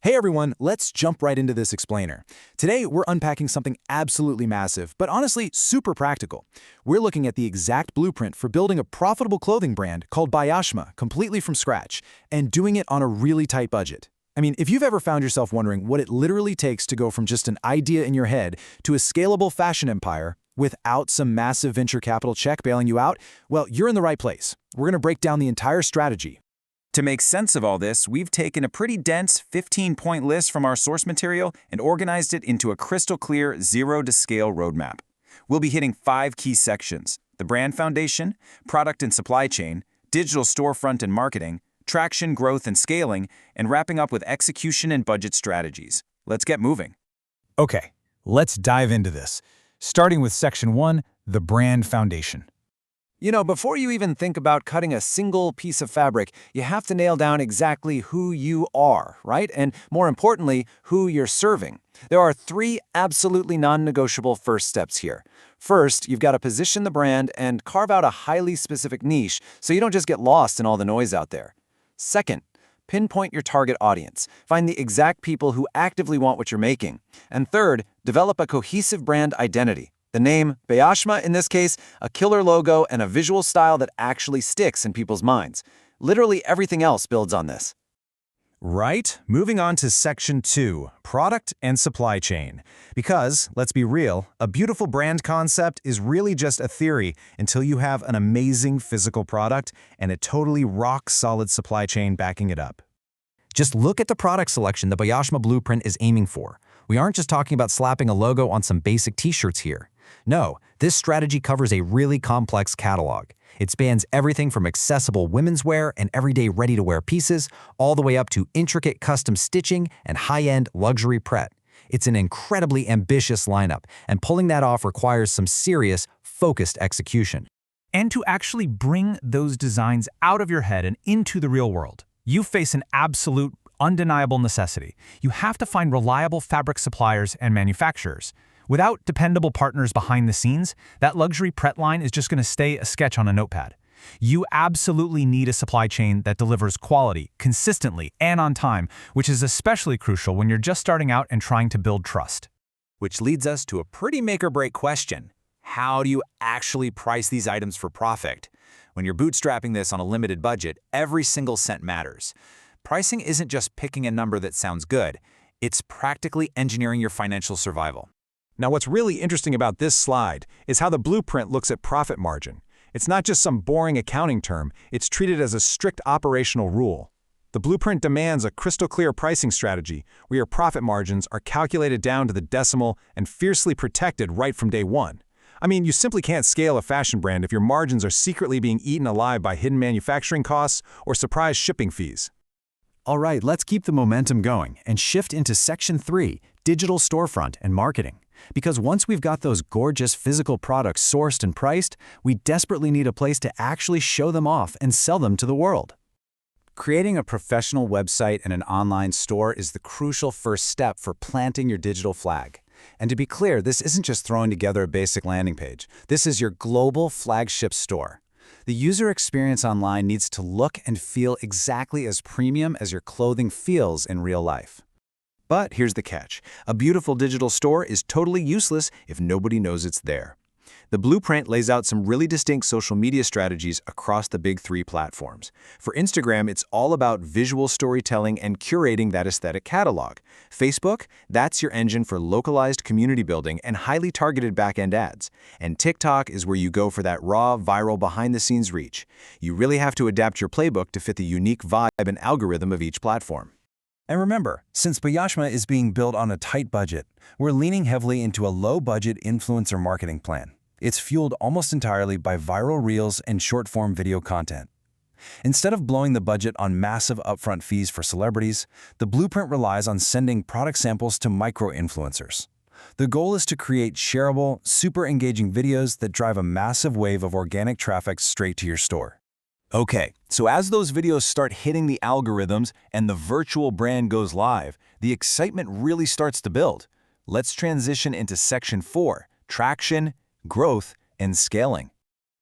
Hey everyone, let's jump right into this explainer. Today, we're unpacking something absolutely massive, but honestly super practical. We're looking at the exact blueprint for building a profitable clothing brand called Bayashma completely from scratch, and doing it on a really tight budget. I mean, if you've ever found yourself wondering what it literally takes to go from just an idea in your head to a scalable fashion empire without some massive venture capital check bailing you out, well, you're in the right place. We're going to break down the entire strategy. To make sense of all this, we've taken a pretty dense 15-point list from our source material and organized it into a crystal-clear zero-to-scale roadmap. We'll be hitting 5 key sections: the brand foundation, product and supply chain, digital storefront and marketing, traction, growth, and scaling, and wrapping up with execution and budget strategies. Let's get moving. Okay, let's dive into this. Starting with Section 1, the brand foundation. You know, before you even think about cutting a single piece of fabric, you have to nail down exactly who you are, right? And more importantly, who you're serving. There are 3 absolutely non-negotiable first steps here. First, you've got to position the brand and carve out a highly specific niche so you don't just get lost in all the noise out there. Second, pinpoint your target audience. Find the exact people who actively want what you're making. And third, develop a cohesive brand identity. The name, Bayashma in this case, a killer logo, and a visual style that actually sticks in people's minds. Literally everything else builds on this. Right? Moving on to Section 2, product and supply chain. Because, let's be real, a beautiful brand concept is really just a theory until you have an amazing physical product and a totally rock-solid supply chain backing it up. Just look at the product selection the Bayashma blueprint is aiming for. We aren't just talking about slapping a logo on some basic t-shirts here. No, this strategy covers a really complex catalog. It spans everything from accessible women's wear and everyday ready-to-wear pieces, all the way up to intricate custom stitching and high-end luxury pret. It's an incredibly ambitious lineup, and pulling that off requires some serious, focused execution. And to actually bring those designs out of your head and into the real world, you face an absolute, undeniable necessity. You have to find reliable fabric suppliers and manufacturers. Without dependable partners behind the scenes, that luxury pret line is just going to stay a sketch on a notepad. You absolutely need a supply chain that delivers quality, consistently, and on time, which is especially crucial when you're just starting out and trying to build trust. Which leads us to a pretty make-or-break question. How do you actually price these items for profit? When you're bootstrapping this on a limited budget, every single cent matters. Pricing isn't just picking a number that sounds good. It's practically engineering your financial survival. Now, what's really interesting about this slide is how the blueprint looks at profit margin. It's not just some boring accounting term, it's treated as a strict operational rule. The blueprint demands a crystal-clear pricing strategy where your profit margins are calculated down to the decimal and fiercely protected right from day one. I mean, you simply can't scale a fashion brand if your margins are secretly being eaten alive by hidden manufacturing costs or surprise shipping fees. All right, let's keep the momentum going and shift into Section 3, digital storefront and marketing. Because once we've got those gorgeous physical products sourced and priced, we desperately need a place to actually show them off and sell them to the world. Creating a professional website and an online store is the crucial first step for planting your digital flag. And to be clear, this isn't just throwing together a basic landing page. This is your global flagship store. The user experience online needs to look and feel exactly as premium as your clothing feels in real life. But here's the catch. A beautiful digital store is totally useless if nobody knows it's there. The blueprint lays out some really distinct social media strategies across the big 3 platforms. For Instagram, it's all about visual storytelling and curating that aesthetic catalog. Facebook, that's your engine for localized community building and highly targeted back-end ads. And TikTok is where you go for that raw, viral, behind-the-scenes reach. You really have to adapt your playbook to fit the unique vibe and algorithm of each platform. And remember, since Bayashma is being built on a tight budget, we're leaning heavily into a low-budget influencer marketing plan. It's fueled almost entirely by viral reels and short-form video content. Instead of blowing the budget on massive upfront fees for celebrities, the blueprint relies on sending product samples to micro-influencers. The goal is to create shareable, super engaging videos that drive a massive wave of organic traffic straight to your store. Okay, so as those videos start hitting the algorithms and the virtual brand goes live, the excitement really starts to build. Let's transition into Section 4, traction, growth, and scaling.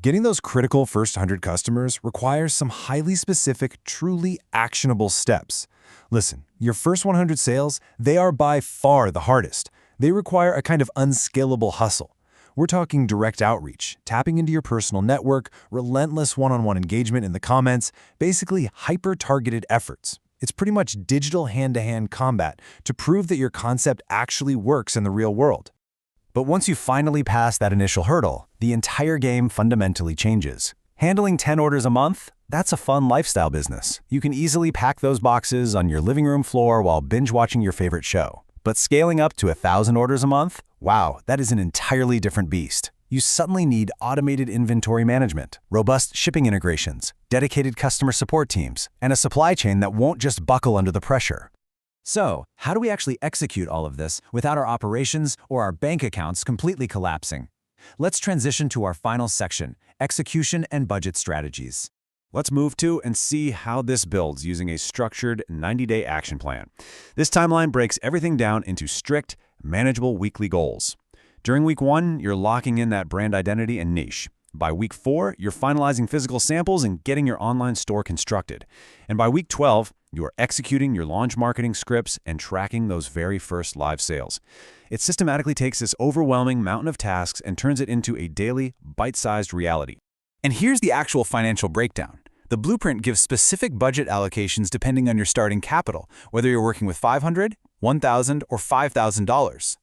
Getting those critical first 100 customers requires some highly specific, truly actionable steps. Listen, your first 100 sales, they are by far the hardest. They require a kind of unscalable hustle. We're talking direct outreach, tapping into your personal network, relentless one-on-one engagement in the comments, basically hyper-targeted efforts. It's pretty much digital hand-to-hand combat to prove that your concept actually works in the real world. But once you finally pass that initial hurdle, the entire game fundamentally changes. Handling 10 orders a month? That's a fun lifestyle business. You can easily pack those boxes on your living room floor while binge-watching your favorite show. But scaling up to 1,000 orders a month? Wow, that is an entirely different beast. You suddenly need automated inventory management, robust shipping integrations, dedicated customer support teams, and a supply chain that won't just buckle under the pressure. So, how do we actually execute all of this without our operations or our bank accounts completely collapsing? Let's transition to our final section, execution and budget strategies. Let's move to and see how this builds using a structured 90-day action plan. This timeline breaks everything down into strict, manageable weekly goals. During week 1, you're locking in that brand identity and niche. By week 4, you're finalizing physical samples and getting your online store constructed. And by week 12, you are executing your launch marketing scripts and tracking those very first live sales. It systematically takes this overwhelming mountain of tasks and turns it into a daily, bite-sized reality. And here's the actual financial breakdown. The blueprint gives specific budget allocations depending on your starting capital, whether you're working with $500, $1,000, or $5,000.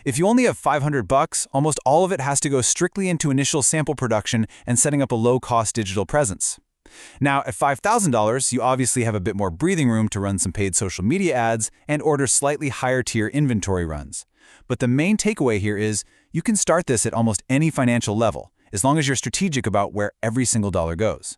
If you only have $500, almost all of it has to go strictly into initial sample production and setting up a low-cost digital presence. Now, at $5,000, you obviously have a bit more breathing room to run some paid social media ads and order slightly higher-tier inventory runs. But the main takeaway here is you can start this at almost any financial level, as long as you're strategic about where every single dollar goes.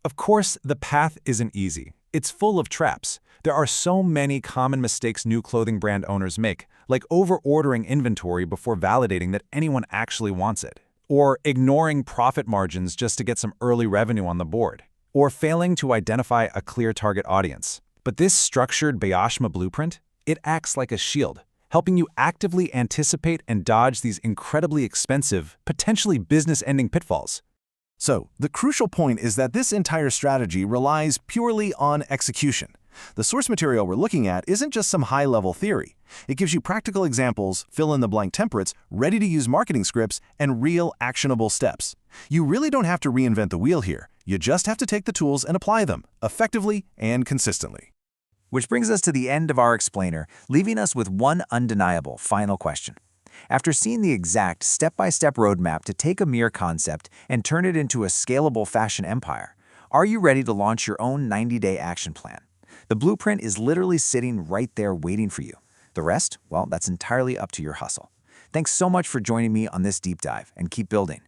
Of course, the path isn't easy. It's full of traps. There are so many common mistakes new clothing brand owners make, like over-ordering inventory before validating that anyone actually wants it, or ignoring profit margins just to get some early revenue on the board, or failing to identify a clear target audience. But this structured Bayashma blueprint, it acts like a shield, helping you actively anticipate and dodge these incredibly expensive, potentially business-ending pitfalls. So, the crucial point is that this entire strategy relies purely on execution. The source material we're looking at isn't just some high-level theory. It gives you practical examples, fill-in-the-blank templates, ready-to-use marketing scripts, and real actionable steps. You really don't have to reinvent the wheel here. You just have to take the tools and apply them, effectively and consistently. Which brings us to the end of our explainer, leaving us with one undeniable final question. After seeing the exact step-by-step roadmap to take a mere concept and turn it into a scalable fashion empire, are you ready to launch your own 90-day action plan? The blueprint is literally sitting right there waiting for you. The rest, well, that's entirely up to your hustle. Thanks so much for joining me on this deep dive, and keep building.